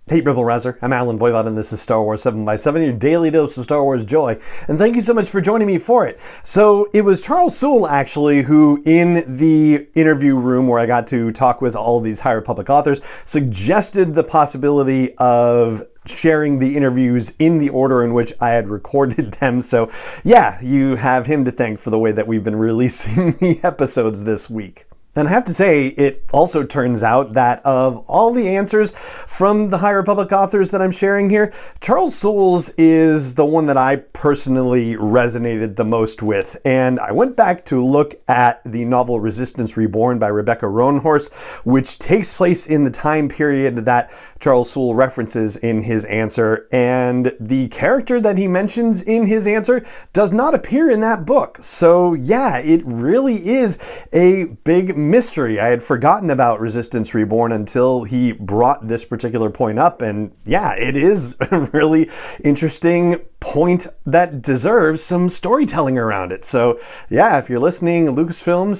Hey, Rebel Rouser, I'm Alan Voivod, and this is Star Wars 7x7, your daily dose of Star Wars joy. And thank you so much for joining me for it. So it was Charles Soule, actually, who in the interview room where I got to talk with all these High Republic authors, suggested the possibility of sharing the interviews in the order in which I had recorded them. So yeah, you have him to thank for the way that we've been releasing the episodes this week. And I have to say, it also turns out that of all the answers from the High Republic authors that I'm sharing here, Charles Soule's is the one that I personally resonated the most with. And I went back to look at the novel Resistance Reborn by Rebecca Roanhorse, which takes place in the time period that Charles Soule references in his answer, and the character that he mentions in his answer does not appear in that book. So yeah, it really is a big mystery. I had forgotten about Resistance Reborn until he brought this particular point up, and yeah, it is a really interesting point that deserves some storytelling around it. So yeah, if you're listening Lucasfilm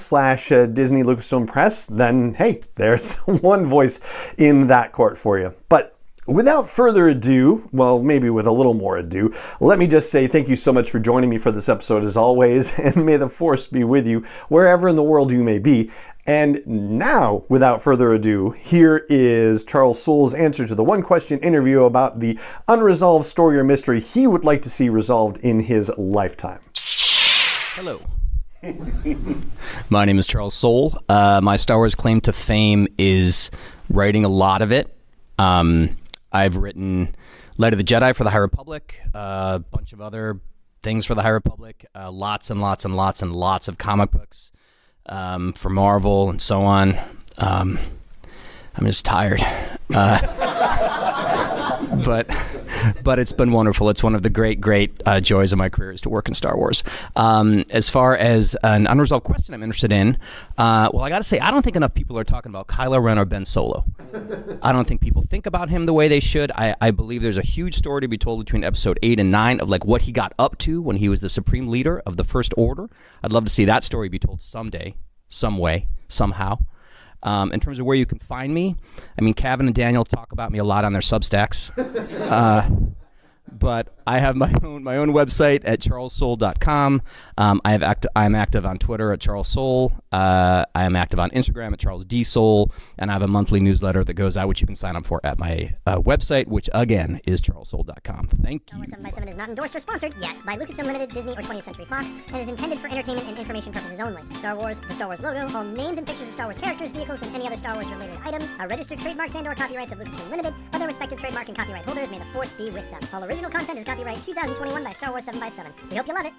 / Disney Lucasfilm Press, then hey, there's one voice in that court for you. But without further ado, well, maybe with a little more ado, let me just say thank you so much for joining me for this episode as always, and may the Force be with you wherever in the world you may be. And now, without further ado, here is Charles Soule's answer to the one-question interview about the unresolved story or mystery he would like to see resolved in his lifetime. Hello. My name is Charles Soule. My Star Wars claim to fame is writing a lot of it. I've written Light of the Jedi for the High Republic, a bunch of other things for the High Republic, lots and lots and lots and lots of comic books for Marvel and so on. I'm just tired. But it's been wonderful. It's one of the great joys of my career is to work in Star Wars. As far as an unresolved question I'm interested in, well, I got to say, I don't think enough people are talking about Kylo Ren or Ben Solo. I don't think people think about him the way they should. I believe there's a huge story to be told between episode 8 and 9 of like what he got up to when he was the Supreme Leader of the First Order. I'd love to see that story be told someday, some way, somehow. In terms of where you can find me, I mean, Kevin and Daniel talk about me a lot on their Substacks. But I have my own website at charlessoule.com. I'm active on Twitter at Charles Soule. I am active on Instagram at Charles D. Soule, and I have a monthly newsletter that goes out, which you can sign up for at my website, which again is charlessoule.com. Thank you. Star Wars 7x7 is not endorsed or sponsored yet by Lucasfilm Limited, Disney, or 20th Century Fox, and is intended for entertainment and information purposes only. Star Wars, the Star Wars logo, all names and pictures of Star Wars characters, vehicles, and any other Star Wars related items are registered trademarks and/or copyrights of Lucasfilm Limited, or their respective trademark and copyright holders. May the Force be with them. All original content is copyright 2021 by Star Wars 7x7. We hope you love it.